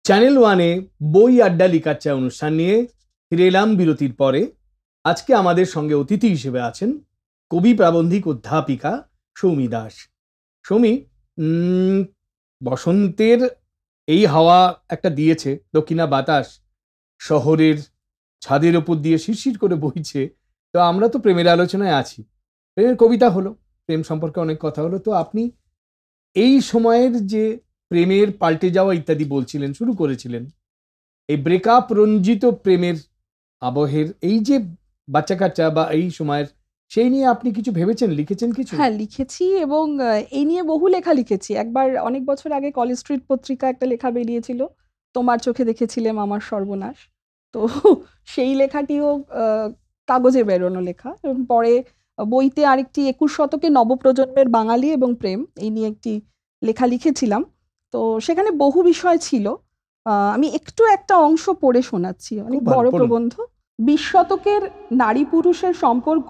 Channel ওয়ানে বই আড্ডা লিখাচ্ছা অনুষ্ঠান নিয়ে ফিরে এলাম বিরতির পরে। আজকে আমাদের সঙ্গে অতিথি হিসেবে আছেন কবি প্রাবন্ধিক অধ্যাপিকা সৌমি দাস। সৌমি, বসন্তের এই হাওয়া একটা দিয়েছে, দক্ষিণা বাতাস শহরের ছাদের ওপর দিয়ে শিরশির করে বইছে। তো আমরা তো প্রেমের আলোচনায় আছি, প্রেমের কবিতা হলো, প্রেম সম্পর্কে অনেক কথা হলো। তো আপনি এই সময়ের যে প্রেমের পাল্টে যাওয়া ইত্যাদি বলছিলেন, শুরু করেছিলেন, এই ব্রেকআপ রঞ্জিত প্রেমের আবহের এই যে বাচ্চা কাচ্চা বা এই সময়ের, সেই নিয়ে আপনি কিছু ভেবেছেন, লিখেছেন কিছু? হ্যাঁ, লিখেছি এবং এই নিয়ে বহু লেখা লিখেছি। একবার অনেক বছর আগে কলেজ স্ট্রিট পত্রিকা একটা লেখা বেরিয়েছিল, তোমার চোখে দেখেছিলাম আমার সর্বনাশ। তো সেই লেখাটিও কাগজে বেরোনো লেখা, এবং পরে বইতে আরেকটি 21 শতকে নবপ্রজন্মের বাঙালি এবং প্রেম এই নিয়ে একটি লেখা লিখেছিলাম। তো সেখানে বহু বিষয় ছিল। আমি একটু একটা অংশ পড়ে শোনাচ্ছি, অনেক বড় প্রবন্ধ। 20 শতকের নারী পুরুষের সম্পর্ক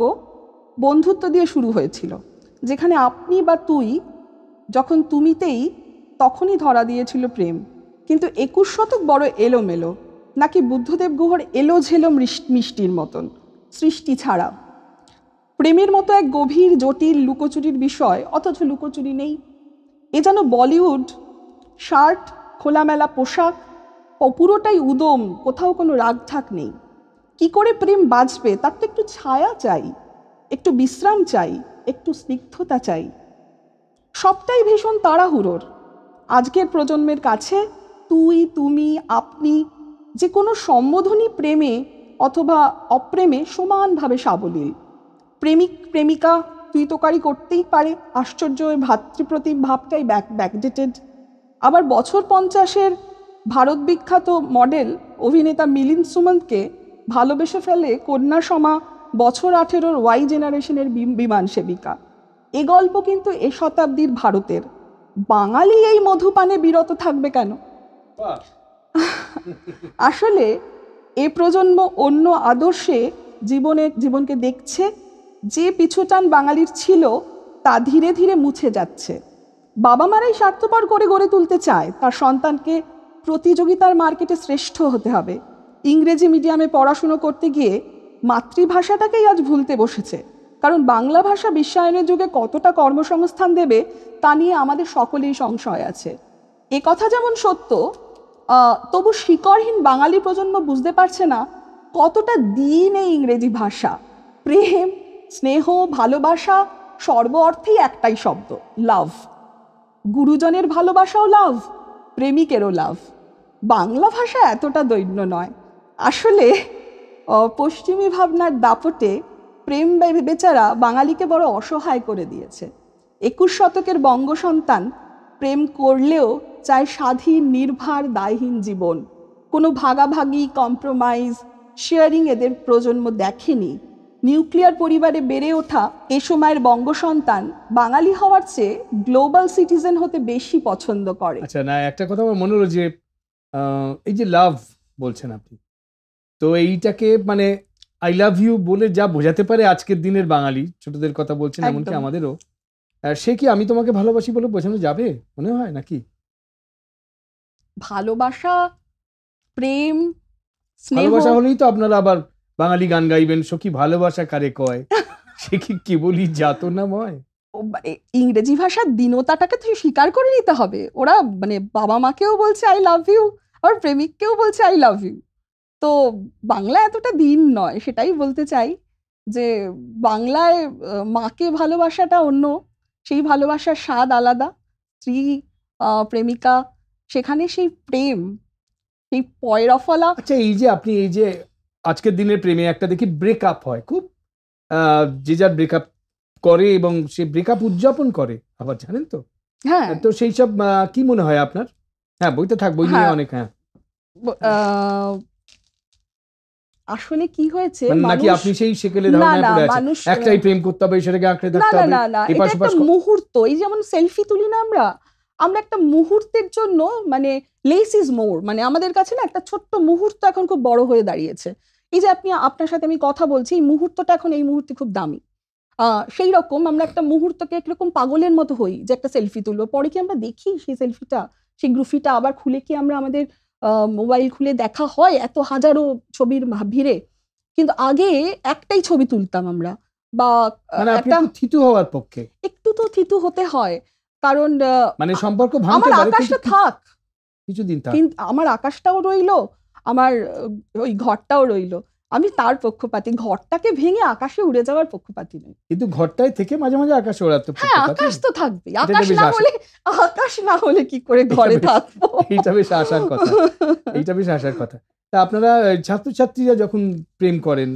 বন্ধুত্ব দিয়ে শুরু হয়েছিল, যেখানে আপনি বা তুই যখন তুমিতেই তখনই ধরা দিয়েছিল প্রেম। কিন্তু 21 শতক বড় এলোমেলো, নাকি বুদ্ধদেব গুহর এলো ঝেলো মিষ্টির মতন সৃষ্টি ছাড়া। প্রেমের মতো এক গভীর জটিল লুকোচুরির বিষয়, অথচ লুকোচুরি নেই। এ যেন বলিউড, শার্ট, খোলামেলা পোশাক, পুরোটাই উদম, কোথাও কোনো রাগঢাক নেই। কি করে প্রেম বাঁচবে? তার তো একটু ছায়া চাই, একটু বিশ্রাম চাই, একটু স্নিগ্ধতা চাই। সবটাই ভীষণ তাড়াহুড়োর। আজকের প্রজন্মের কাছে তুই, তুমি, আপনি, যে কোনো সম্বোধনই প্রেমে অথবা অপ্রেমে সমানভাবে সাবলীল। প্রেমিক প্রেমিকা তুই তোকারি করতেই পারে, আশ্চর্য ভাতৃপ্রতিম ভাবটাই ব্যাকডেটেড। আবার বছর 50-এর ভারত বিখ্যাত মডেল অভিনেতা মিলিন্দ সুমন্তকে ভালোবেসে ফেলে কন্যা সমা বছর 18-র ওয়াই জেনারেশনের বিমান সেবিকা। এ গল্প কিন্তু এ শতাব্দীর ভারতের। বাঙালি এই মধুপানে বিরত থাকবে কেন? আসলে এ প্রজন্ম অন্য আদর্শে জীবনকে দেখছে। যে পিছুটান বাঙালির ছিল তা ধীরে ধীরে মুছে যাচ্ছে। বাবা মারাই স্বার্থপর করে গড়ে তুলতে চায় তার সন্তানকে প্রতিযোগিতার মার্কেটে শ্রেষ্ঠ হতে হবে। ইংরেজি মিডিয়ামে পড়াশুনো করতে গিয়ে মাতৃভাষাটাকেই আজ ভুলতে বসেছে। কারণ বাংলা ভাষা বিশ্বায়নের যুগে কতটা কর্মসংস্থান দেবে তা নিয়ে আমাদের সকলেই সংশয় আছে। এ কথা যেমন সত্য, তবু শিকড়হীন বাঙালি প্রজন্ম বুঝতে পারছে না কতটা দিন এই ইংরেজি ভাষা। প্রেম, স্নেহ, ভালোবাসা সর্ব অর্থেই একটাই শব্দ, লাভ। গুরুজনের ভালোবাসাও লাভ, প্রেমিকেরও লাভ। বাংলা ভাষা এতটা দৈন্য নয়। আসলে পশ্চিমী ভাবনার দাপটে প্রেম বেচারা বাঙালিকে বড় অসহায় করে দিয়েছে। 21 শতকের বঙ্গসন্তান প্রেম করলেও চায় স্বাধীন, নির্ভার, দায়হীন জীবন। কোনো ভাগাভাগি, কম্প্রোমাইজ, শেয়ারিং এদের প্রজন্ম দেখেনি। নিউক্লিয়ার পরিবারে বেড়ে ওঠা এ সময়ের বঙ্গসন্তান বাঙালি হওয়ার চেয়ে গ্লোবাল সিটিজেন হতে বেশি পছন্দ করে। আচ্ছা, না, একটা কথা আমার মনে হলো যে এই যে লাভ বলছেন আপনি, তো এইটাকে মানে আই লাভ ইউ বলে যা বোঝাতে পারে আজকের দিনের বাঙালি, ছোটদের কথা বলছেন, এমনকি আমাদেরও, সে কি আমি তোমাকে ভালোবাসি বলে বোঝানো যাবে মনে হয় নাকি? ভালোবাসা, প্রেম, স্নেহ, ভালোবাসা হলেই তো আপনারা আবার বাঙালি গান গাইবেন, সখী ভালোবাসা কারে কয়, সে কি কেবলই যাতনাময়? ইংরেজি ভাষার দীনতাটাকে তো স্বীকার করে নিতে হবে। ওরা মানে বাবা মাকেও বলছে আই লাভ ইউ, আবার প্রেমিককেও বলছে আই লাভ ইউ। তো বাংলা এতটা দিন নয়, সেটাই বলতে চাই যে বাংলায় মাকে ভালোবাসাটা অন্য, সেই ভালোবাসার স্বাদ আলাদা। স্ত্রী, প্রেমিকা, সেখানে সেই প্রেম, সেই পয়রফলা। আচ্ছা, এই যে আপনি এই যে আজকের দিনের প্রেমে একটা দেখি ব্রেকআপ হয়, খুব যে যার ব্রেকআপ করে এবং সে ব্রেকআপ উদযাপন করে আবার, জানেন তো? হ্যাঁ, তো সেই সব কি মনে হয় আপনার? হ্যাঁ, বইতে থাক, বই নিয়ে অনেক। হ্যাঁ, আসলে কি হয়েছে, নাকি আপনি সেই সেকেলে ধারণায় পড়ে আছেন একটাই প্রেম করতে হবে, সেটাকে আঁকড়ে থাকতে হবে? না, এটা একটা মুহূর্ত। এই যেমন সেলফি তুলি না আমরা, একটা মুহূর্তের জন্য মানে লেস ইজ মোর, মানে আমাদের কাছে না একটা ছোট্ট মুহূর্ত এখন খুব বড় হয়ে দাঁড়িয়েছে। এই যে আপনার সাথে আমি কথা বলছি, এই মুহূর্তটা এখন এই মুহূর্তে খুব দামি। সেই রকম আমরা একটা মুহূর্তকে একরকম পাগলের মতো হই যে একটা সেলফি তুলবো, পরে কি আমরা দেখি সেই সেলফিটা, সেই গ্রুফিটা আবার খুলে কি আমরা আমাদের মোবাইল খুলে দেখা হয় এত হাজারো ছবির ভিড়ে, কিন্তু আগে একটাই ছবি তুলতাম আমরা, বা মানে আপনি একটা একটু থিতু হওয়ার পক্ষে, একটু তো থিতু হতে হয়, কারণ মানে সম্পর্ক ভাঙতে আমার পারে আকাশটা কিন্তু থাক, কিছুদিন থাক। কিন্তু আমার আকাশটাও রইলো, আমার ওই ঘরটাও রইলো, আমি তার পক্ষপাতী, ঘরটাকে ভেঙে আকাশে উড়ে যাওয়ার পক্ষপাতী নই। কিন্তু ঘরটায় থেকে মাঝে মাঝে আকাশে ওড়াতে হ্যাঁ, পক্ষপাতী। আকাশ তো থাকবে, এটা আকাশ বেশ না আশা, হলে, আকাশ না হলে কি করে ঘরে বেশ- থাকবো? এইটা বেশ আশার কথা, এইটা বেশ আশার কথা। তা আপনারা ছাত্রছাত্রীরা যখন প্রেম করেন,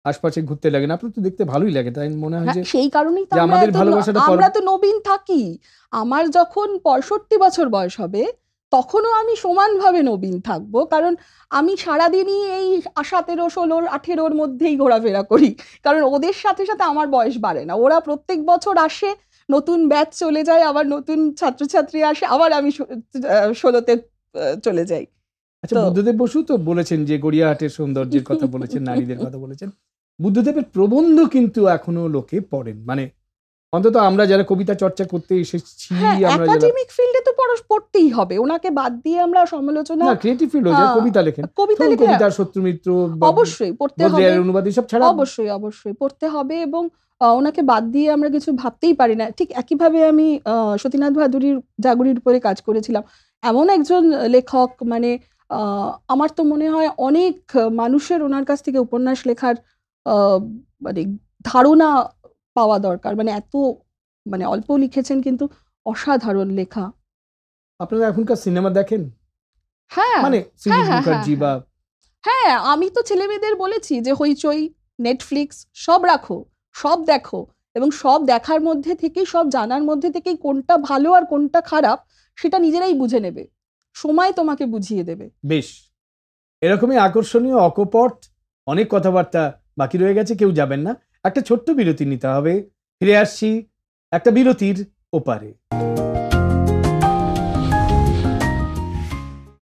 আশপাশে ঘুরতে লাগেন, আপনার তো দেখতে ভালোই লাগে, তাই মনে হয় হ্যাঁ, যে সেই কারণেই তো যে আমরা আমাদের এত ভালোবাসাটা আমরা তো নবীন থাকি। আমার যখন 65 বছর বয়স হবে, তখনও আমি সমানভাবে নবীন থাকবো, কারণ আমি সারাদিনই এই 17, 16, 18 মধ্যেই ঘোরাফেরা করি, কারণ ওদের সাথে সাথে আমার বয়স বাড়ে না, ওরা প্রত্যেক বছর আসে, নতুন ব্যাচ চলে যায়, আবার নতুন ছাত্রছাত্রী আসে, আবার আমি 16তে চলে যাই। আচ্ছা, তো বুদ্ধদেব বসু তো বলেছেন যে গড়িয়াহাটের সৌন্দর্যের কথা বলেছেন, নারীদের কথা বলেছেন। বুদ্ধদেবের প্রবন্ধ কিন্তু এখনো লোকে পড়েন, মানে অন্তত আমরা যারা কবিতা চর্চা করতে এসেছি, হ্যাঁ, আমরা যারা একাডেমিক ফিল্ডে তো পড়তেই হবে, ওনাকে বাদ দিয়ে আমরা সমালোচনা, না ক্রিয়েটিভ ফিল্ড যারা কবিতা লেখেন, কবিতা ধরুন লিখে কবিতার শত্রু মিত্র, অবশ্যই পড়তে হবে, বদ্রিয়ারের অনুবাদ এসব ছাড়া অবশ্যই অবশ্যই পড়তে হবে, এবং ওনাকে বাদ দিয়ে আমরা কিছু ভাবতেই পারি না। ঠিক একইভাবে আমি সতীনাথ ভাদুড়ির জাগরির উপরে কাজ করেছিলাম। এমন একজন লেখক, মানে আমার তো মনে হয় অনেক মানুষের ওনার কাছ থেকে উপন্যাস লেখার মানে ধারণা পাওয়া দরকার, মানে এত, মানে অল্প লিখেছেন কিন্তু অসাধারণ লেখা। আপনারা এখনকার সিনেমা দেখেন, হ্যাঁ, মানে হ্যাঁ, সুজিত হ্যাঁ, মুখার্জি হ্যাঁ, বা হ্যাঁ, আমি তো ছেলেমেয়েদের বলেছি যে হইচই, নেটফ্লিক্স সব রাখো, সব দেখো, এবং সব দেখার মধ্যে থেকেই, সব জানার মধ্যে থেকেই কোনটা ভালো আর কোনটা খারাপ সেটা নিজেরাই বুঝে নেবে, সময় তোমাকে বুঝিয়ে দেবে। বেশ এরকমই আকর্ষণীয় অকপট অনেক কথাবার্তা বাকি রয়ে গেছে, কেউ যাবেন না, একটা ছোট্ট বিরতি নিতে হবে, ফিরে আসছি একটা বিরতির ওপারে।